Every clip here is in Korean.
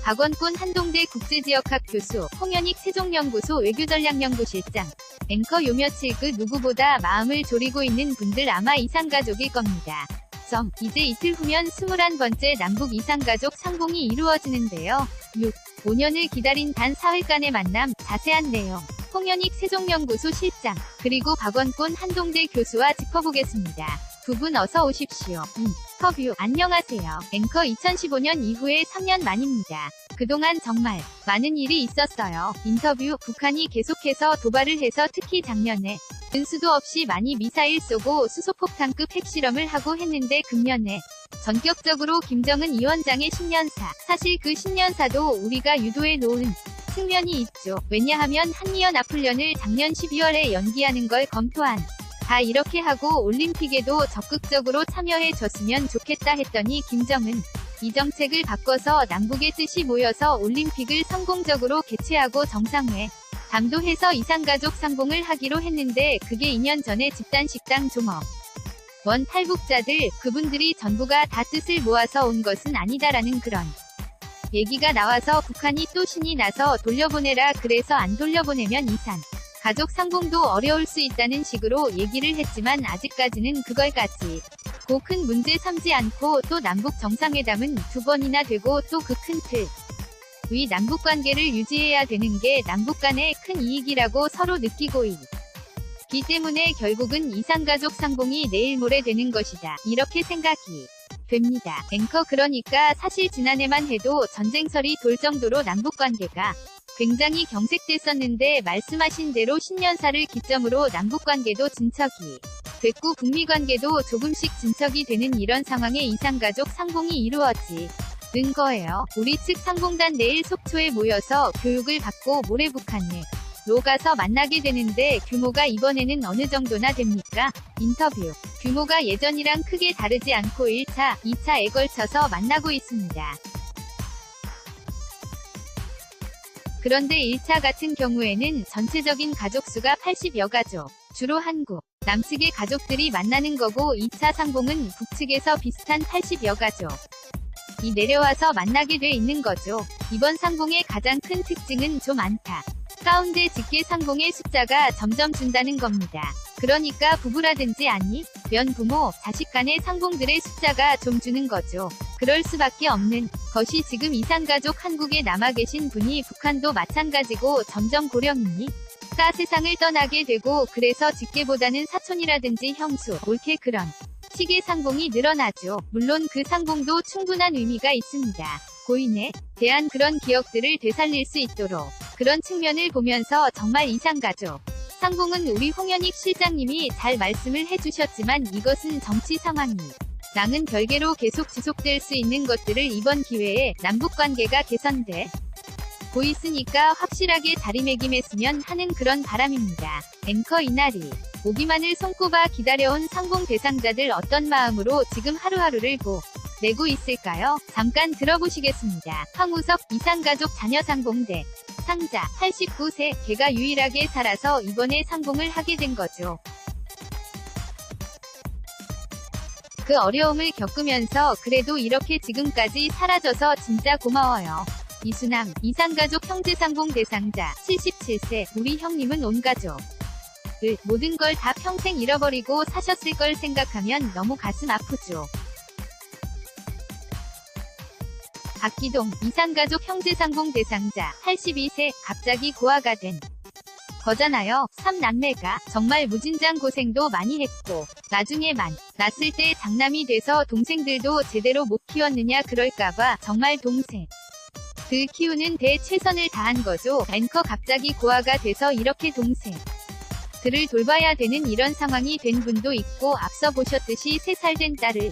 박원곤 한동대 국제지역학 교수, 홍현익 세종연구소 외교전략연구실장. 앵커 요 며칠 그 누구보다 마음을 졸이고 있는 분들 아마 이산가족일 겁니다. 이제 이틀 후면 21번째 남북 이산가족 상봉이 이루어지는데요. 5년을 기다린 단 4회 간의 만남, 자세한 내용. 홍현익 세종연구소 실장, 그리고 박원곤 한동대 교수와 짚어보겠습니다. 두 분 어서 오십시오. 인터뷰. 안녕하세요. 앵커 2015년 이후에 3년 만입니다. 그동안 정말 많은 일이 있었어요. 인터뷰. 북한이 계속해서 도발을 해서 특히 작년에 근수도 없이 많이 미사일 쏘고 수소폭탄급 핵실험을 하고 했는데 금년에 전격적으로 김정은 위원장의 10년사. 사실 그 10년사도 우리가 유도해 놓은 측면이 있죠. 왜냐하면 한미연합훈련을 작년 12월에 연기하는 걸 검토한. 다 이렇게 하고 올림픽에도 적극적으로 참여해 줬으면 좋겠다 했더니 김정은 이 정책을 바꿔서 남북의 뜻이 모여서 올림픽을 성공적으로 개최하고 정상회 감도해서 이산가족 상봉을 하기로 했는데 그게 2년 전에 집단식당 종업 원 탈북자들 그분들이 전부가 다 뜻을 모아서 온 것은 아니다라는 그런 얘기가 나와서 북한이 또 신이 나서 돌려보내라 그래서 안 돌려보내면 이산 가족 상봉도 어려울 수 있다는 식으로 얘기를 했지만 아직까지는 그걸까지 고 큰 문제 삼지 않고 또 남북 정상회담은 2번이나 되고 또 그 큰 틀 위 남북관계를 유지해야 되는 게 남북 간의 큰 이익이라고 서로 느끼고 있기 때문에 결국은 이산가족 상봉이 내일 모레 되는 것이다. 이렇게 생각이 됩니다. 앵커 그러니까 사실 지난해만 해도 전쟁설이 돌 정도로 남북관계가 굉장히 경색됐었는데 말씀하신 대로 10년사를 기점으로 남북관계도 진척이 됐고 북미관계도 조금씩 진척이 되는 이런 상황에 이산가족 상봉이 이루어지는 거예요. 우리 측 상봉단 내일 속초에 모여서 교육을 받고 모레 북한으로 가서 만나게 되는데 규모가 이번에는 어느 정도나 됩니까? 인터뷰. 규모가 예전이랑 크게 다르지 않고 1차, 2차에 걸쳐서 만나고 있습니다. 그런데 1차 같은 경우에는 전체적인 가족수가 80여 가족, 주로 한국, 남측의 가족들이 만나는 거고 2차 상봉은 북측에서 비슷한 80여 가족 이 내려와서 만나게 돼 있는 거죠. 이번 상봉의 가장 큰 특징은 좀 안타 가운데 직계 상봉의 숫자가 점점 준다는 겁니다. 그러니까 부부라든지 아니면 부모, 자식 간의 상봉들의 숫자가 좀 주는 거죠. 그럴 수밖에 없는 것이 지금 이산가족 한국에 남아 계신 분이 북한도 마찬가지고 점점 고령이니까 세상을 떠나게 되고 그래서 직계보다는 사촌이라든지 형수, 올케 그런 식의 상봉이 늘어나죠. 물론 그 상봉도 충분한 의미가 있습니다. 고인에 대한 그런 기억들을 되살릴 수 있도록 그런 측면을 보면서 정말 이산가족 상봉은 우리 홍현익 실장님이 잘 말씀을 해주셨지만 이것은 정치 상황이 랑은 별개로 계속 지속될 수 있는 것들을 이번 기회에 남북관계가 개선돼 보이스니까 확실하게 자리매김했으면 하는 그런 바람입니다. 앵커 이날이 오기만을 손꼽아 기다려온 상봉 대상자들 어떤 마음으로 지금 하루하루를 보내고 있을까요? 잠깐 들어보시겠습니다. 황우석 이산가족 자녀 상봉대 상자 89세 걔가 유일하게 살아서 이번에 상봉을 하게 된 거죠. 그 어려움을 겪으면서 그래도 이렇게 지금까지 살아줘서 진짜 고마워요. 이수남 이산가족 형제상봉 대상자 77세 우리 형님은 온 가족을 모든 걸 다 평생 잃어버리고 사셨을 걸 생각하면 너무 가슴 아프죠. 박기동 이산가족 형제상봉 대상자 82세 갑자기 고아가 된 거잖아요. 3남매가 정말 무진장 고생도 많이 했고 나중에 낳았을 때 장남이 돼서 동생들도 제대로 못 키웠느냐 그럴까봐 정말 동생 들 키우는 데 최선을 다한 거죠. 앵커 갑자기 고아가 돼서 이렇게 동생 들을 돌봐야 되는 이런 상황이 된 분도 있고 앞서 보셨듯이 3살 된 딸을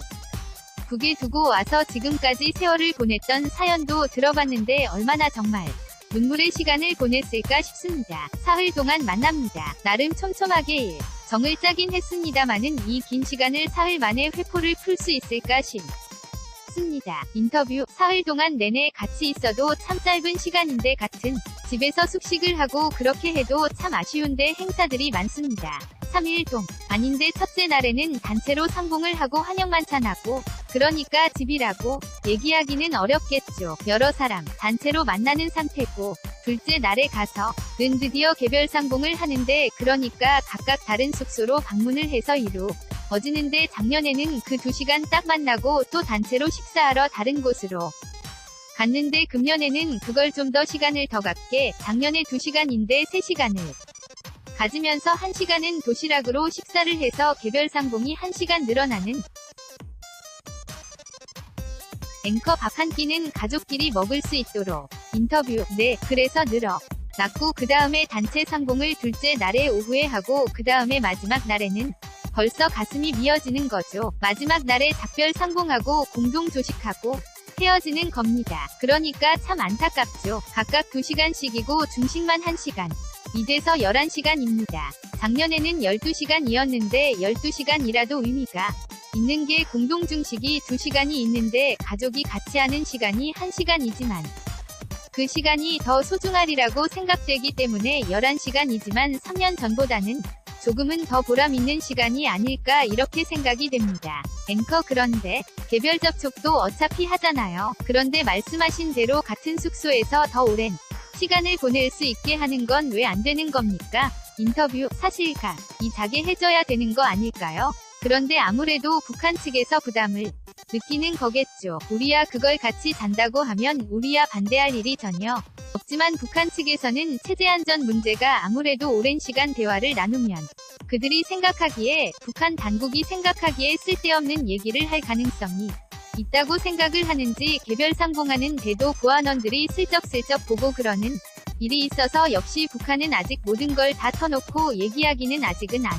북에 두고 와서 지금까지 세월을 보냈던 사연도 들어봤는데 얼마나 정말 눈물의 시간을 보냈을까 싶습니다. 사흘 동안 만납니다. 나름 촘촘하게 정을 짜긴 했습니다마는 이 긴 시간을 사흘 만에 회포를 풀 수 있을까 싶습니다. 인터뷰. 사흘 동안 내내 같이 있어도 참 짧은 시간인데 같은 집에서 숙식을 하고 그렇게 해도 참 아쉬운데 행사들이 많습니다. 3일 동. 아닌데 첫째 날에는 단체로 상봉을 하고 환영만찬하고 그러니까 집이라고 얘기하기는 어렵겠죠. 여러 사람 단체로 만나는 상태고 둘째 날에 가서는 드디어 개별 상봉을 하는데 그러니까 각각 다른 숙소로 방문을 해서 이루어지는데 작년에는 그 2시간 딱 만나고 또 단체로 식사하러 다른 곳으로 갔는데 금년에는 그걸 좀 더 시간을 더 갖게 작년에 2시간인데 3시간을 가지면서 1시간은 도시락으로 식사를 해서 개별 상봉이 1시간 늘어나는 앵커 밥 한 끼는 가족끼리 먹을 수 있도록 인터뷰. 네, 그래서 늘어났고 그 다음에 단체 상봉을 둘째 날에 오후에 하고 그 다음에 마지막 날에는 벌써 가슴이 미어지는 거죠. 마지막 날에 작별 상봉하고 공동 조식하고 헤어지는 겁니다. 그러니까 참 안타깝죠. 각각 2시간씩이고 중식만 1시간. 이래서 11시간입니다. 작년에는 12시간이었는데 12시간이라도 의미가 있는 게 공동 중식이 2시간이 있는데 가족이 같이 하는 시간이 1시간이지만 그 시간이 더 소중하리라고 생각되기 때문에 11시간이지만 3년 전보다는 조금은 더 보람있는 시간이 아닐까 이렇게 생각이 됩니다. 앵커 그런데 개별 접촉도 어차피 하잖아요. 그런데 말씀하신 대로 같은 숙소에서 더 오랜 시간을 보낼 수 있게 하는 건 왜 안 되는 겁니까? 인터뷰. 사실가 이 자게 해줘야 되는 거 아닐까요? 그런데 아무래도 북한 측에서 부담을 느끼는 거겠죠. 우리야 그걸 같이 잔다고 하면 우리야 반대할 일이 전혀 없지만 북한 측에서는 체제 안전 문제가 아무래도 오랜 시간 대화를 나누면 그들이 생각하기에 북한 당국이 생각하기에 쓸데없는 얘기를 할 가능성이 있다고 생각을 하는지 개별 상봉하는 데도 보안원들이 슬쩍슬쩍 보고 그러는 일이 있어서 역시 북한은 아직 모든 걸 다 터놓고 얘기하기는 아직은 안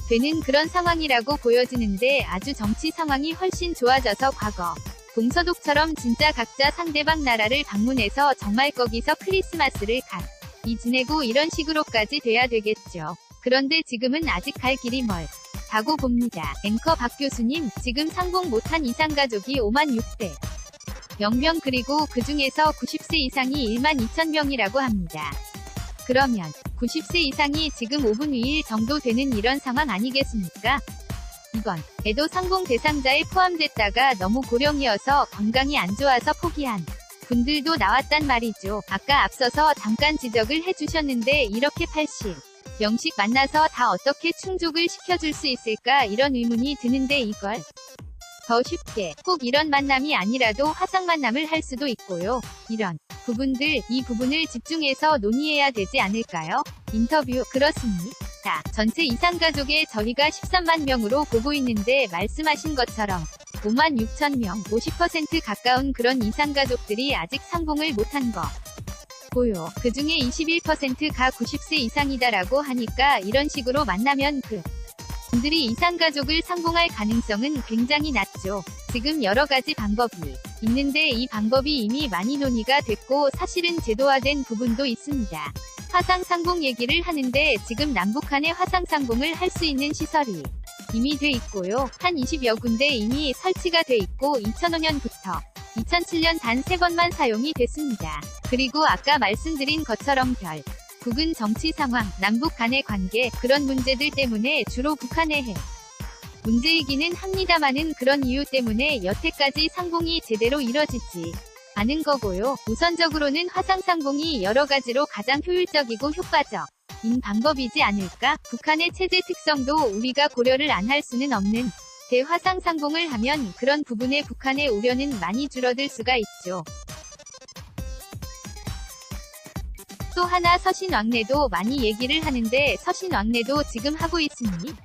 되는 그런 상황이라고 보여지는데 아주 정치 상황이 훨씬 좋아져서 과거 동서독처럼 진짜 각자 상대방 나라를 방문해서 정말 거기서 크리스마스를 같이 지내고 이런 식으로까지 돼야 되겠죠. 그런데 지금은 아직 갈 길이 멀다고 봅니다. 앵커 박 교수님, 지금 상봉 못한 이상가족이 56,000 명 그리고 그 중에서 90세 이상이 12,000명이라고 합니다. 그러면 90세 이상이 지금 5분 위일 정도 되는 이런 상황 아니겠습니까? 이건 애도 상봉 대상자에 포함됐다가 너무 고령이어서 건강이 안 좋아서 포기한 분들도 나왔단 말이죠. 아까 앞서서 잠깐 지적을 해주셨는데 이렇게 80명씩 만나서 다 어떻게 충족을 시켜줄 수 있을까 이런 의문이 드는데 이걸 더 쉽게 꼭 이런 만남이 아니라도 화상 만남을 할 수도 있고요. 이런 부분들, 이 부분을 집중해서 논의해야 되지 않을까요? 인터뷰. 그렇습니다. 전체 이상가족의 저희가 13만 명으로 보고 있는데 말씀하신 것처럼 56,000명, 50% 가까운 그런 이상가족들이 아직 상봉을 못한 거 고요. 그 중에 21%가 90세 이상이다라고 하니까 이런 식으로 만나면 그 분들이 이상가족을 상봉할 가능성은 굉장히 낮죠. 지금 여러 가지 방법이 있는데 이 방법이 이미 많이 논의가 됐고 사실은 제도화된 부분도 있습니다. 화상 상봉 얘기를 하는데 지금 남북한의 화상 상봉을 할 수 있는 시설이 이미 돼 있고요. 한 20여 군데 이미 설치가 돼 있고 2005년부터 2007년 단 3번만 사용이 됐습니다. 그리고 아까 말씀드린 것처럼 국은 정치 상황, 남북 간의 관계, 그런 문제들 때문에 주로 북한의 핵 문제이기는 합니다마는 그런 이유 때문에 여태까지 상봉이 제대로 이뤄지지 않은 거고요. 우선적으로는 화상 상봉이 여러 가지로 가장 효율적이고 효과적인 방법이지 않을까? 북한의 체제 특성도 우리가 고려를 안 할 수는 없는 대화상 상봉을 하면 그런 부분에 북한의 우려는 많이 줄어들 수가 있죠. 또 하나 서신왕래도 많이 얘기를 하는데 서신왕래도 지금 하고 있습니다.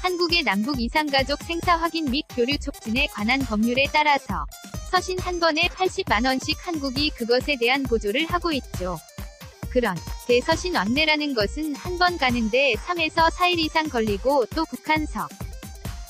한국의 남북 이상가족 생사 확인 및 교류 촉진에 관한 법률에 따라서 서신 한 번에 80만원씩 한국이 그것에 대한 보조를 하고 있죠. 그런 대서신 왕래라는 것은 한 번 가는데 3에서 4일 이상 걸리고 또 북한서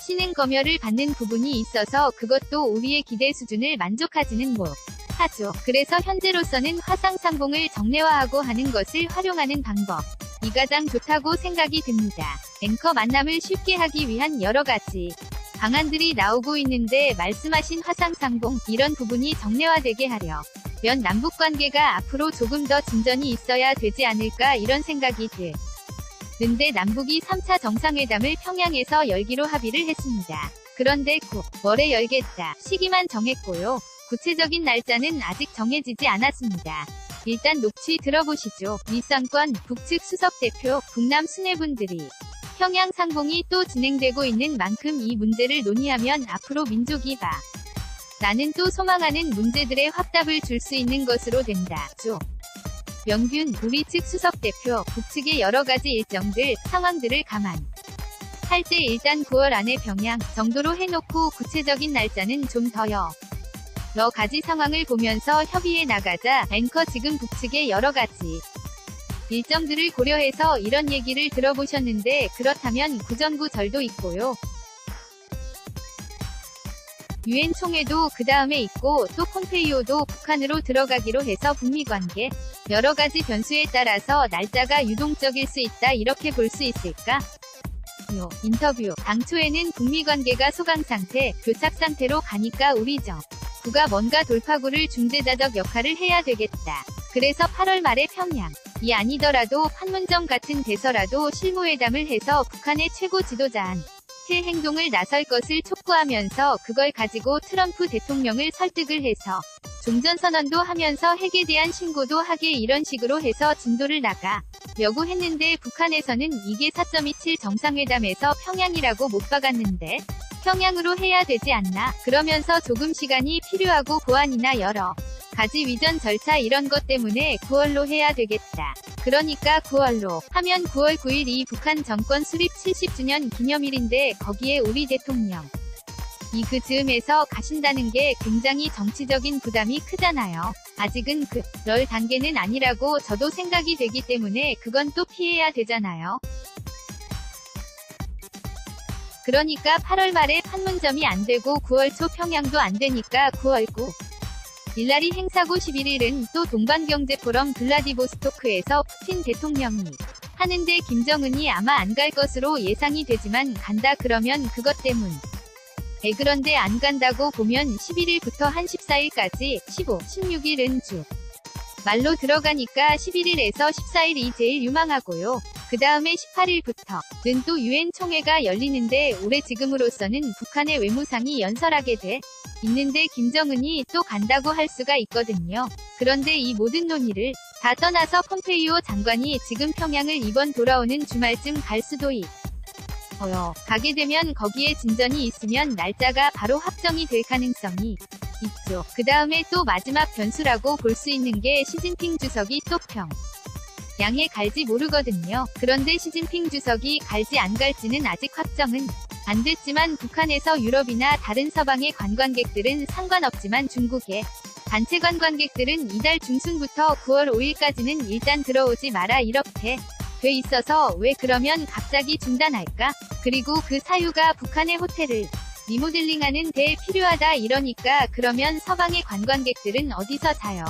신은 검열을 받는 부분이 있어서 그것도 우리의 기대 수준을 만족하지는 못하죠. 그래서 현재로서는 화상 상봉을 정례화하고 하는 것을 활용하는 방법이 가장 좋다고 생각이 듭니다. 앵커 만남을 쉽게 하기 위한 여러 가지 방안들이 나오고 있는데 말씀하신 화상 상봉 이런 부분이 정례화되게 하려면 남북관계가 앞으로 조금 더 진전이 있어야 되지 않을까 이런 생각이 는데 남북이 3차 정상회담을 평양에서 열기로 합의를 했습니다. 그런데 9월에 열겠다 시기만 정했고요. 구체적인 날짜는 아직 정해지지 않았습니다. 일단 녹취 들어보시죠. 일선권 북측 수석대표, 북남 수뇌분들이 평양 상봉이 또 진행되고 있는 만큼 이 문제를 논의하면 앞으로 민족이 나는 또 소망하는 문제들의 확답을 줄 수 있는 것으로 된다. 명균 우리 측 수석대표, 북측의 여러가지 일정들, 상황들을 감안할 때 일단 9월 안에 평양 정도로 해놓고 구체적인 날짜는 좀 더요. 여러 가지 상황을 보면서 협의해 나가자. 앵커 지금 북측의 여러가지 일정들을 고려해서 이런 얘기를 들어보셨는데 그렇다면 구전구절도 있고요. 유엔 총회도 그 다음에 있고 또 폼페이오도 북한으로 들어가기로 해서 북미 관계 여러가지 변수에 따라서 날짜가 유동적일 수 있다 이렇게 볼 수 있을까? 인터뷰 당초에는 북미 관계가 소강 상태, 교착 상태로 가니까 우리 정부가 뭔가 돌파구를 중재자적 역할을 해야 되겠다. 그래서 8월 말에 평양이 아니더라도 판문점 같은 데서라도 실무회담을 해서 북한의 최고 지도자한테 행동을 나설 것을 촉구하면서 그걸 가지고 트럼프 대통령을 설득을 해서 종전선언도 하면서 핵에 대한 신고도 하게 이런 식으로 해서 진도를 나가려고 했는데 북한에서는 이게 4.27 정상회담에서 평양이라고 못 박았는데 평양으로 해야 되지 않나 그러면서 조금 시간이 필요하고 보안이나 여러 가지 위전 절차 이런 것 때문에 9월로 해야 되겠다. 그러니까 9월로 하면 9월 9일 이 북한 정권 수립 70주년 기념일인데 거기에 우리 대통령 그 즈음에서 가신다는 게 굉장히 정치적인 부담이 크잖아요. 아직은 그럴 단계는 아니라고 저도 생각이 되기 때문에 그건 또 피해야 되잖아요. 그러니까 8월 말에 판문점이 안 되고 9월 초 평양도 안 되니까 9월 9. 일날이 행사고 11일은 또 동반경제포럼 블라디보스토크에서 푸틴 대통령이 하는데 김정은이 아마 안 갈 것으로 예상이 되지만 간다 그러면 그것 때문. 그런데 안 간다고 보면 11일부터 한 14일까지 15, 16일은 주 말로 들어가니까 11일에서 14일이 제일 유망하고요. 그 다음에 18일부터는 또 유엔 총회가 열리는데 올해 지금으로서는 북한의 외무상이 연설하게 돼 있는데 김정은이 또 간다고 할 수가 있거든요. 그런데 이 모든 논의를 다 떠나서 폼페이오 장관이 지금 평양을 이번 돌아오는 주말쯤 갈 수도 가게 되면 거기에 진전이 있으면 날짜가 바로 확정이 될 가능성이 있죠. 그 다음에 또 마지막 변수라고 볼 수 있는 게 시진핑 주석이 또 평양에 갈지 모르거든요. 그런데 시진핑 주석이 갈지 안 갈지는 아직 확정은 안 됐지만 북한에서 유럽이나 다른 서방의 관광객들은 상관없지만 중국의 단체 관광객들은 이달 중순부터 9월 5일까지는 일단 들어오지 마라 이렇게 돼 있어서 왜 그러면 갑자기 중단할까? 그리고 그 사유가 북한의 호텔을 리모델링하는 데 필요하다 이러니까 그러면 서방의 관광객들은 어디서 자요?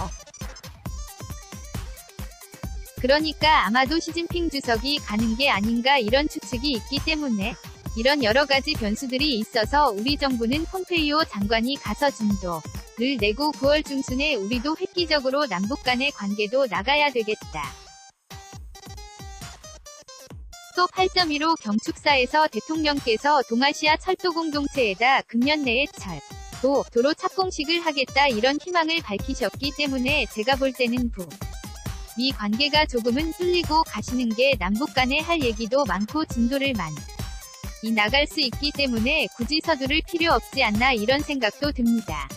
그러니까 아마도 시진핑 주석이 가는 게 아닌가 이런 추측이 있기 때문에 이런 여러가지 변수들이 있어서 우리 정부는 폼페이오 장관이 가서 진도를 내고 9월 중순에 우리도 획기적으로 남북 간의 관계도 나가야 되겠다. 또 8.15 경축사에서 대통령께서 동아시아 철도공동체에다 금년 내에 도로 착공식을 하겠다 이런 희망을 밝히셨기 때문에 제가 볼 때는 북미 관계가 조금은 뚫리고 가시는 게 남북 간에 할 얘기도 많고 진도를 많이 나갈 수 있기 때문에 굳이 서두를 필요 없지 않나 이런 생각도 듭니다.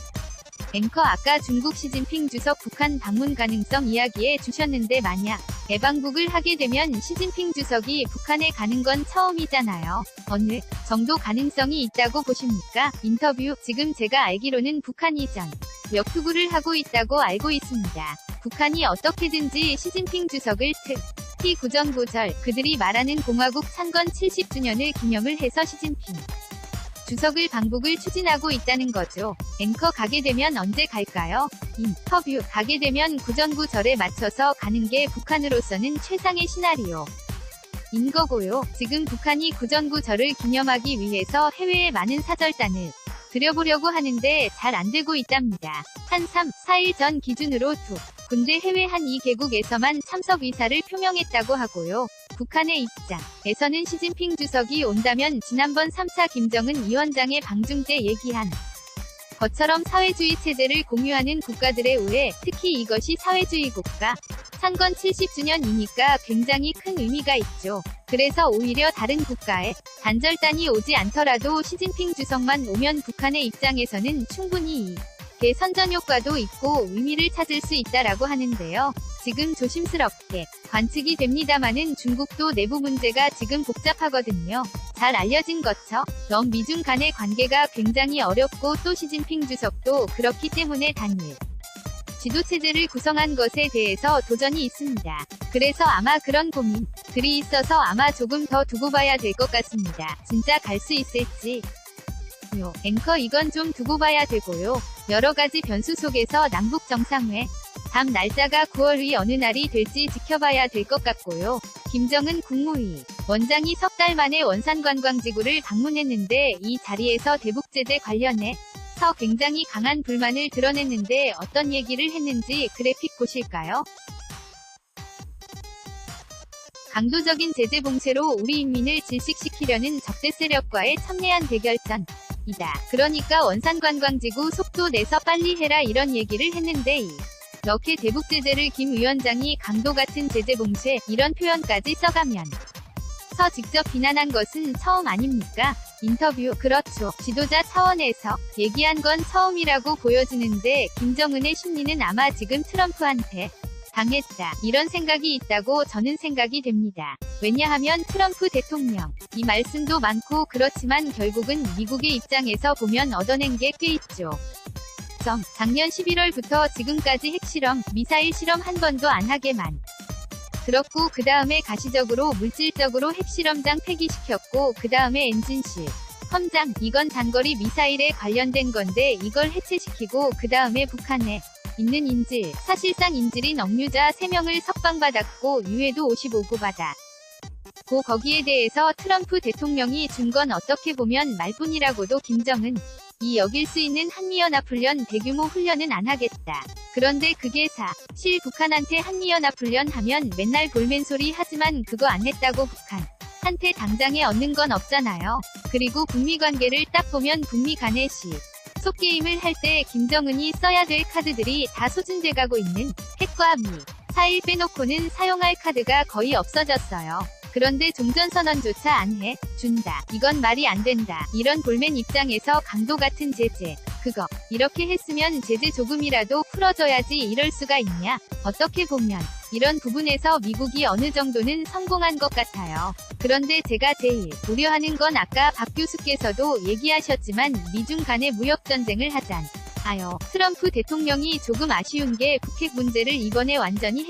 앵커 아까 중국 시진핑 주석 북한 방문 가능성 이야기해 주셨는데 만약 대방북을 하게 되면 시진핑 주석이 북한에 가는 건 처음이잖아요. 어느 정도 가능성이 있다고 보십니까? 인터뷰 지금 제가 알기로는 북한이 역투구를 하고 있다고 알고 있습니다. 북한이 어떻게든지 시진핑 주석을 특히 구전구절 그들이 말하는 공화국 창건 70주년을 기념을 해서 시진핑 주석을 방북을 추진하고 있다는 거죠. 앵커 가게 되면 언제 갈까요? 인터뷰 가게 되면 구전구절에 맞춰서 가는 게 북한으로서는 최상의 시나리오 인 거고요. 지금 북한이 구전구절을 기념하기 위해서 해외에 많은 사절단을 들여보려고 하는데 잘 안되고 있답니다. 한 3, 4일 전 기준으로 군대 해외 한 2개국에서만 참석 의사를 표명했다고 하고요. 북한의 입장에서는 시진핑 주석이 온다면 지난번 3차 김정은 위원장의 방중 때 얘기한 것처럼 사회주의 체제를 공유하는 국가들의 우애, 특히 이것이 사회주의 국가 창건 70주년이니까 굉장히 큰 의미가 있죠. 그래서 오히려 다른 국가에 단절단이 오지 않더라도 시진핑 주석만 오면 북한의 입장에서는 충분히 개 선전 효과도 있고 의미를 찾을 수 있다라고 하는데요. 지금 조심스럽게 관측이 됩니다마는 중국도 내부 문제가 지금 복잡하거든요. 잘 알려진 것처럼 미중 간의 관계가 굉장히 어렵고 또 시진핑 주석도 그렇기 때문에 단일 지도체제를 구성한 것에 대해서 도전이 있습니다. 그래서 아마 그런 고민들이 있어서 아마 조금 더 두고 봐야 될 것 같습니다. 진짜 갈 수 있을지. 앵커 이건 좀 두고 봐야 되고요. 여러가지 변수 속에서 남북 정상회 다음 날짜가 9월의 어느 날이 될지 지켜봐야 될 것 같고요. 김정은 국무위 원장이 석 달 만에 원산관광지구를 방문했는데 이 자리에서 대북제재 관련해서 굉장히 강한 불만을 드러냈는데 어떤 얘기를 했는지 그래픽 보실까요? 강도적인 제재 봉쇄로 우리 인민을 질식시키려는 적대 세력과의 첨예한 대결전 이다. 그러니까 원산관광지구 속도 내서 빨리 해라 이런 얘기를 했는데 이렇게 대북제재를 김 위원장이 강도 같은 제재 봉쇄 이런 표현까지 써가면서 직접 비난한 것은 처음 아닙니까? 인터뷰 그렇죠. 지도자 차원에서 얘기한 건 처음이라고 보여지는데 김정은의 심리는 아마 지금 트럼프한테 당했다. 이런 생각이 있다고 저는 생각이 됩니다. 왜냐하면 트럼프 대통령 이 말씀도 많고 그렇지만 결국은 미국의 입장에서 보면 얻어낸 게 꽤 있죠. 작년 11월부터 지금까지 핵실험, 미사일 실험 한 번도 안 하게만 들었고 그 다음에 가시적으로 물질적으로 핵실험장 폐기시켰고 그 다음에 엔진실 험장 이건 단거리 미사일에 관련된 건데 이걸 해체시키고 그 다음에 북한에 있는 인질, 사실상 인질인 억류자 3명을 석방받았고 유해도 55구 받았고 거기에 대해서 트럼프 대통령이 준 건 어떻게 보면 말뿐이라고도 김정은 이 여길 수 있는 한미연합훈련 대규모 훈련은 안 하겠다. 그런데 그게 사실 북한한테 한미연합훈련 하면 맨날 볼멘소리 하지만 그거 안 했다고 북한한테 당장에 얻는 건 없잖아요. 그리고 북미 관계를 딱 보면 북미 간의 속게임을 할 때 김정은이 써야 될 카드들이 다 소진돼 가고 있는 핵과 미, 사일 빼놓고는 사용할 카드가 거의 없어졌어요. 그런데 종전선언조차 안 해 준다. 이건 말이 안 된다. 이런 볼멘 입장에서 강도 같은 제재. 그거 이렇게 했으면 제재 조금이라도 풀어줘야지 이럴 수가 있냐. 어떻게 보면 이런 부분에서 미국이 어느 정도는 성공한 것 같아요. 그런데 제가 제일 우려하는 건 아까 박 교수께서도 얘기하셨지만 미중 간의 무역전쟁을 하잖아요. 트럼프 대통령이 조금 아쉬운 게 북핵 문제를 이번에 완전히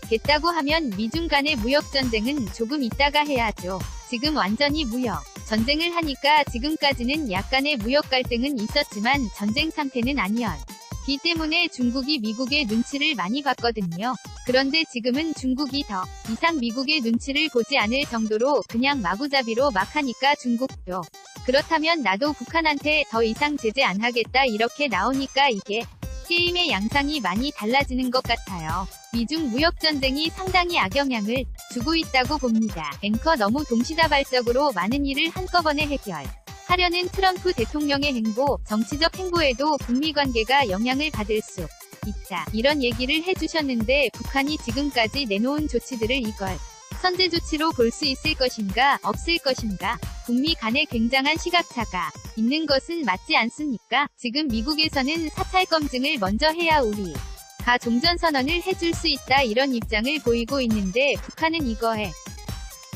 해결하겠다고 하면 미중 간의 무역전쟁은 조금 이따가 해야죠. 지금 완전히 무역 전쟁을 하니까 지금까지는 약간의 무역 갈등은 있었지만 전쟁 상태는 아니었기 때문에 중국이 미국의 눈치를 많이 봤거든요. 그런데 지금은 중국이 더 이상 미국의 눈치를 보지 않을 정도로 그냥 마구잡이로 막 하니까 중국도 그렇다면 나도 북한한테 더 이상 제재 안 하겠다 이렇게 나오니까 이게 게임의 양상이 많이 달라지는 것 같아요. 미중 무역전쟁이 상당히 악영향을 주고 있다고 봅니다. 앵커 너무 동시다발적으로 많은 일을 한꺼번에 해결하려는 트럼프 대통령의 행보, 정치적 행보에도 북미 관계가 영향을 받을 수 있다. 이런 얘기를 해주셨는데 북한이 지금까지 내놓은 조치들을 이걸 선제 조치로 볼 수 있을 것인가 없을 것인가. 북미 간에 굉장한 시각차가 있는 것은 맞지 않습니까? 지금 미국에서는 사찰 검증을 먼저 해야 우리가 종전선언을 해줄 수 있다 이런 입장을 보이고 있는데 북한은 이거에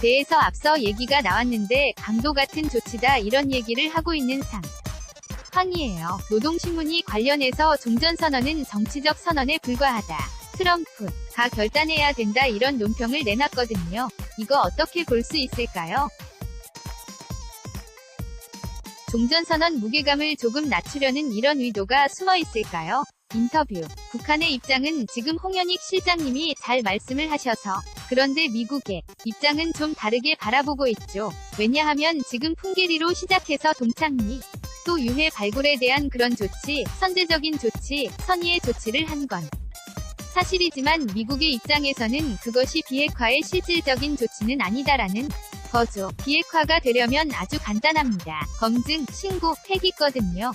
대해서 앞서 얘기가 나왔는데 강도 같은 조치다 이런 얘기를 하고 있는 상황이에요. 노동신문이 관련해서 종전선언은 정치적 선언에 불과하다. 트럼프가 결단해야 된다 이런 논평을 내놨거든요. 이거 어떻게 볼 수 있을까요? 종전선언 무게감을 조금 낮추려는 이런 의도가 숨어 있을까요? 인터뷰. 북한의 입장은 지금 홍현익 실장님이 잘 말씀을 하셔서 그런데 미국의 입장은 좀 다르게 바라보고 있죠. 왜냐하면 지금 풍계리로 시작해서 동창리 또 유해 발굴에 대한 그런 조치, 선제적인 조치, 선의의 조치를 한 건 사실이지만 미국의 입장에서는 그것이 비핵화의 실질적인 조치는 아니다라는 거죠. 비핵화가 되려면 아주 간단합니다. 검증, 신고, 팩이거든요.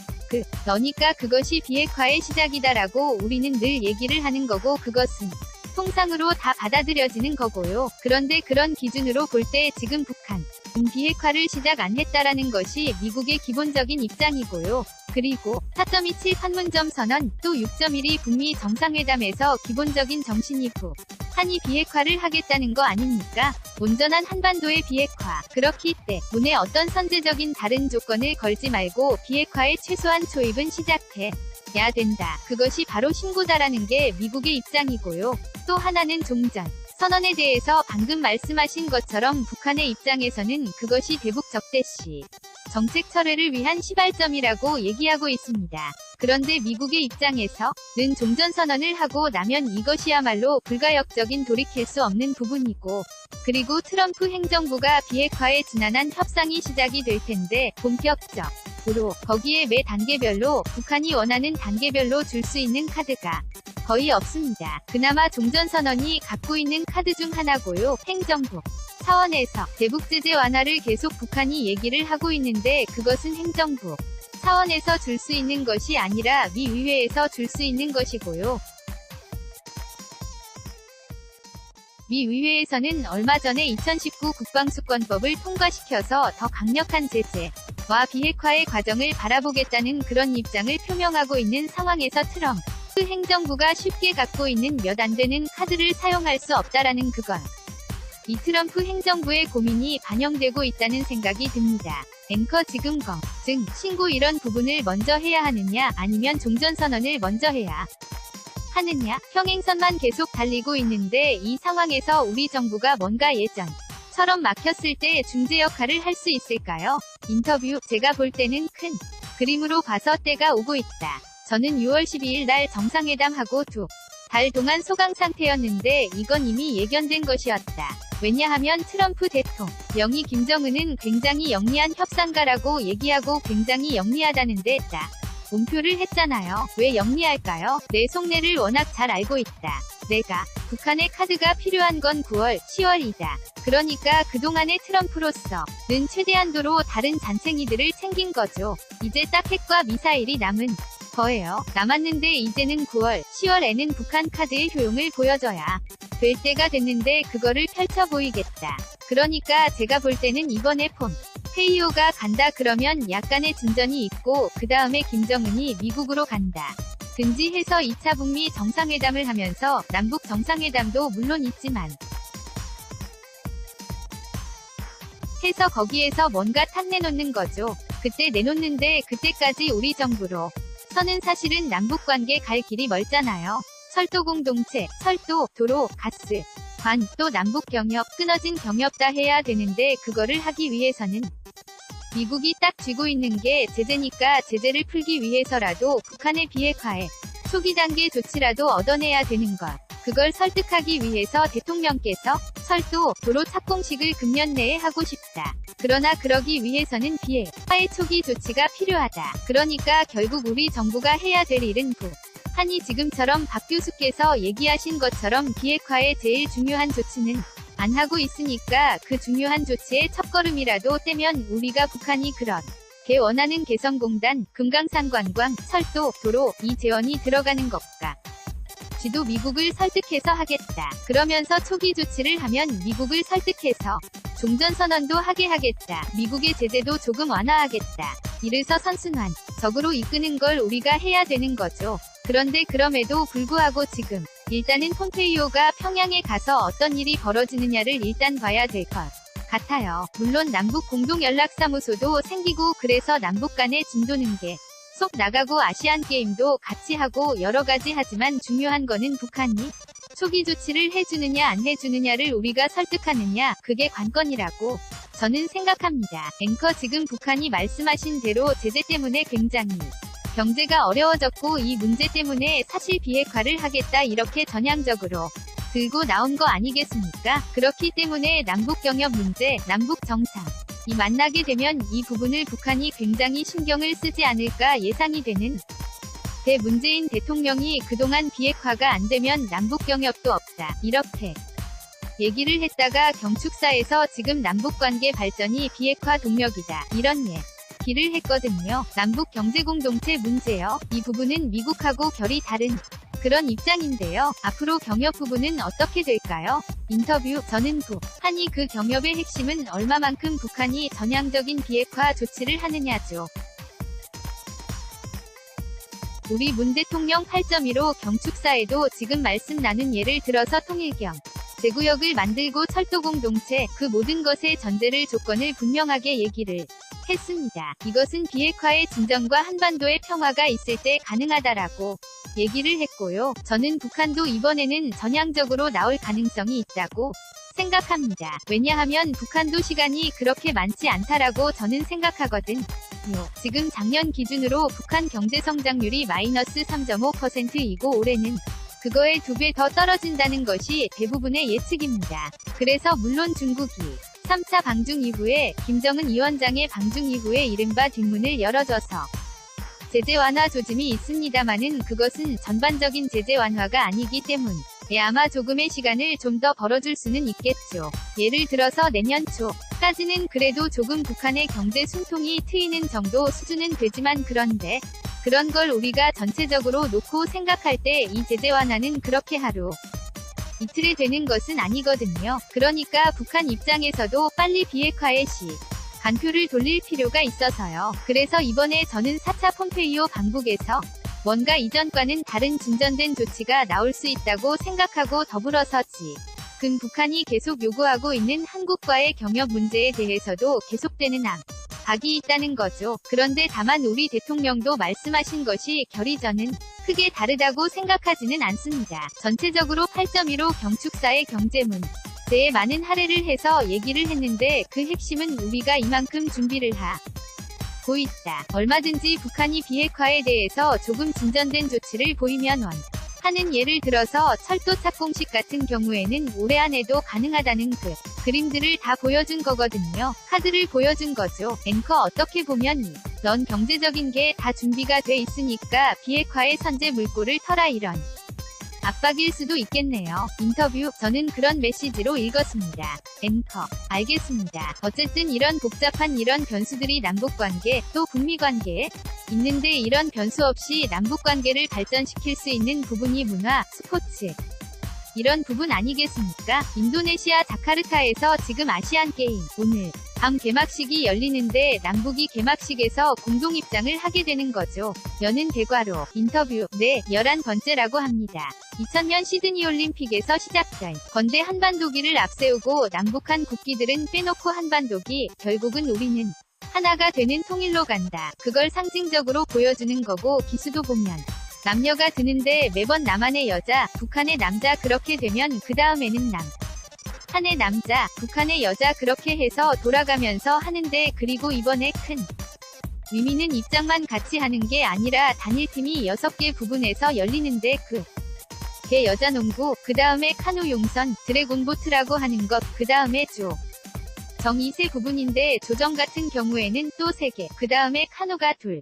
그러니까 그것이 비핵화의 시작이다라고 우리는 늘 얘기를 하는 거고 그것은 통상으로 다 받아들여지는 거고요. 그런데 그런 기준으로 볼 때 지금 북한 비핵화를 시작 안 했다라는 것이 미국의 기본적인 입장이고요. 그리고 4.27 판문점 선언, 또 6.12 북미 정상회담에서 기본적인 정신이고 한이 비핵화를 하겠다는 거 아닙니까? 온전한 한반도의 비핵화. 그렇기 때문에 어떤 선제적인 다른 조건을 걸지 말고 비핵화의 최소한 초입은 시작해야 된다. 그것이 바로 신고다라는 게 미국의 입장이고요. 또 하나는 종전 선언에 대해서 방금 말씀하신 것처럼 북한의 입장에서는 그것이 대북 적대시 정책 철회를 위한 시발점이라고 얘기하고 있습니다. 그런데 미국의 입장에서는 종전선언을 하고 나면 이것이야말로 불가역적인 돌이킬 수 없는 부분이고 그리고 트럼프 행정부가 비핵화에 지난한 협상이 시작이 될 텐데 본격적으로 거기에 매 단계별로 북한이 원하는 단계별로 줄 수 있는 카드가 거의 없습니다. 그나마 종전선언이 갖고 있는 카드 중 하나고요. 행정부 차원에서 대북제재 완화를 계속 북한이 얘기를 하고 있는데 그것은 행정부 차원에서 줄 수 있는 것이 아니라 미 의회에서 줄 수 있는 것이고요. 미 의회에서는 얼마 전에 2019 국방수권법을 통과시켜서 더 강력한 제재와 비핵화의 과정을 바라보겠다는 그런 입장을 표명하고 있는 상황에서 트럼프 행정부가 쉽게 갖고 있는 몇 안 되는 카드를 사용할 수 없다라는 그것. 이 트럼프 행정부의 고민이 반영되고 있다는 생각이 듭니다. 앵커 지금 검증, 신고 이런 부분을 먼저 해야 하느냐 아니면 종전선언을 먼저 해야 하느냐. 평행선만 계속 달리고 있는데 이 상황에서 우리 정부가 뭔가 예전처럼 막혔을 때 중재 역할을 할 수 있을까요? 인터뷰 제가 볼 때는 큰 그림으로 봐서 때가 오고 있다. 저는 6월 12일 날 정상회담하고 2달 동안 소강 상태였는데 이건 이미 예견된 것이었다. 왜냐하면 트럼프 대통령이 김정은은 굉장히 영리한 협상가라고 얘기하고 굉장히 영리하다는데 딱 몸표를 했잖아요. 왜 영리할까요? 내 속내를 워낙 잘 알고 있다. 내가 북한의 카드가 필요한 건 9월, 10월이다. 그러니까 그동안의 트럼프로서는 최대한도로 다른 잔챙이들을 챙긴 거죠. 이제 딱 핵과 미사일이 남은 거예요. 남았는데 이제는 9월, 10월에는 북한 카드의 효용을 보여줘야 될 때가 됐는데 그거를 펼쳐 보이겠다. 그러니까 제가 볼 때는 이번에 폼페이오가 간다 그러면 약간의 진전이 있고 그 다음에 김정은이 미국으로 간다 든지 해서 2차 북미 정상회담을 하면서 남북 정상회담도 물론 있지만 해서 거기에서 뭔가 탁 내놓는 거죠. 그때 내놓는데 그때까지 우리 정부로 서는 사실은 남북관계 갈 길이 멀잖아요. 철도 공동체, 철도, 도로, 가스, 관, 또 남북 경협, 끊어진 경협 다 해야 되는데 그거를 하기 위해서는 미국이 딱 쥐고 있는 게 제재니까 제재를 풀기 위해서라도 북한의 비핵화에 초기 단계 조치라도 얻어내야 되는 것. 그걸 설득하기 위해서 대통령께서 철도, 도로 착공식을 금년 내에 하고 싶다. 그러나 그러기 위해서는 비핵화의 초기 조치가 필요하다. 그러니까 결국 우리 정부가 해야 될 일은 북한이 지금처럼 박 교수께서 얘기하신 것처럼 비핵화의 제일 중요한 조치는 안 하고 있으니까 그 중요한 조치의 첫걸음이라도 떼면 우리가 북한이 그렇게 원하는 개성공단, 금강산 관광, 철도, 도로 이 재원이 들어가는 것과 지도 미국을 설득해서 하겠다. 그러면서 초기 조치를 하면 미국을 설득해서 종전선언도 하게 하겠다. 미국의 제재도 조금 완화하겠다. 이래서 선순환적으로 이끄는 걸 우리가 해야 되는 거죠. 그런데 그럼에도 불구하고 지금 일단은 폼페이오가 평양에 가서 어떤 일이 벌어지느냐를 일단 봐야 될 것 같아요. 물론 남북 공동연락사무소도 생기고 그래서 남북 간의 진도는 속 나가고 아시안게임도 같이 하고 여러가지 하지만 중요한 거는 북한이 초기 조치를 해주느냐 안 해주느냐를 우리가 설득하느냐 그게 관건이라고 저는 생각합니다. 앵커 지금 북한이 말씀하신 대로 제재 때문에 굉장히 경제가 어려워졌고 이 문제 때문에 사실 비핵화를 하겠다 이렇게 전향적으로 들고 나온 거 아니겠습니까? 그렇기 때문에 남북 경협 문제, 남북 정상 이 만나게 되면 이 부분을 북한이 굉장히 신경을 쓰지 않을까 예상이 되는 문재인 대통령이 그동안 비핵화가 안 되면 남북 경협도 없다. 이렇게 얘기를 했다가 경축사에서 지금 남북관계 발전이 비핵화 동력이다. 이런 얘기를 했거든요. 남북 경제공동체 문제요. 이 부분은 미국하고 결이 다른 그런 입장인데요. 앞으로 경협 부분은 어떻게 될까요? 인터뷰. 저는 한이 그 경협의 핵심은 얼마만큼 북한이 전향적인 비핵화 조치를 하느냐죠. 우리 문 대통령 8.15 경축사에도 지금 말씀 나눈 예를 들어서 통일경 제구역을 만들고 철도공동체 그 모든 것의 전제를 조건을 분명하게 얘기를 했습니다. 이것은 비핵화의 진전과 한반도의 평화가 있을 때 가능하다라고 얘기를 했고요. 저는 북한도 이번에는 전향적으로 나올 가능성이 있다고 생각합니다. 왜냐하면 북한도 시간이 그렇게 많지 않다라고 저는 생각하거든요. 지금 작년 기준으로 북한 경제성장률이 마이너스 3.5%이고 올해는 그거의 2배 더 떨어진다는 것이 대부분의 예측입니다. 그래서 물론 중국이 3차 방중 이후에 김정은 위원장의 방중 이후에 이른바 뒷문을 열어줘서 제재 완화 조짐이 있습니다마는 그것은 전반적인 제재 완화가 아니기 때문에 아마 조금의 시간을 좀 더 벌어줄 수는 있겠죠. 예를 들어서 내년 초까지는 그래도 조금 북한의 경제 숨통이 트이는 정도 수준은 되지만 그런데 그런 걸 우리가 전체적으로 놓고 생각할 때 이 제재 완화는 그렇게 하루 이틀에 되는 것은 아니거든요. 그러니까 북한 입장에서도 빨리 비핵화의 간표를 돌릴 필요가 있어서요. 그래서 이번에 저는 4차 폼페이오 방북에서 뭔가 이전과는 다른 진전된 조치가 나올 수 있다고 생각하고 더불어서 지금 북한이 계속 요구하고 있는 한국과의 경협 문제에 대해서도 계속되는 압박이 있다는 거죠. 그런데 다만 우리 대통령도 말씀하신 것이 결이 저는 크게 다르다고 생각하지는 않습니다. 전체적으로 8.15 경축사의 경제문 제에 많은 할애를 해서 얘기를 했는데 그 핵심은 우리가 이만큼 준비를 하고 있다. 얼마든지 북한이 비핵화에 대해서 조금 진전된 조치를 보이면 하는 예를 들어서 철도 착공식 같은 경우에는 올해 안에도 가능하다는 그림들을 다 보여준 거거든요. 카드를 보여준 거죠. 앵커 어떻게 보면 넌 경제적인 게 다 준비가 돼 있으니까 비핵화의 선제 물꼬를 터라 이런 압박일 수도 있겠네요. 인터뷰. 저는 그런 메시지로 읽었습니다. 앵커. 알겠습니다. 어쨌든 이런 복잡한 이런 변수들이 남북관계, 또 북미관계에 있는데 이런 변수 없이 남북관계를 발전시킬 수 있는 부분이 문화, 스포츠. 이런 부분 아니겠습니까? 인도네시아 자카르타에서 지금 아시안게임, 오늘 밤 개막식이 열리는데 남북이 개막식에서 공동 입장을 하게 되는 거죠. 여는 대과로. 인터뷰. 네, 11번째라고 합니다. 2000년 시드니 올림픽에서 시작된 건대 한반도기를 앞세우고 남북한 국기들은 빼놓고 한반도기, 결국은 우리는 하나가 되는 통일로 간다. 그걸 상징적으로 보여주는 거고 기수도 보면 남녀가 드는데 매번 남한의 여자, 북한의 남자 그렇게 되면 그 다음에는 한의 남자, 북한의 여자 그렇게 해서 돌아가면서 하는데 그리고 이번에 큰 의미는 입장만 같이 하는 게 아니라 단일팀이 6개 부분에서 열리는데 개 여자 농구, 그 다음에 카누 용선, 드래곤보트라고 하는 것, 그 다음에 정 2세 부분인데 조정 같은 경우에는 또 3개, 그 다음에 카누가 2.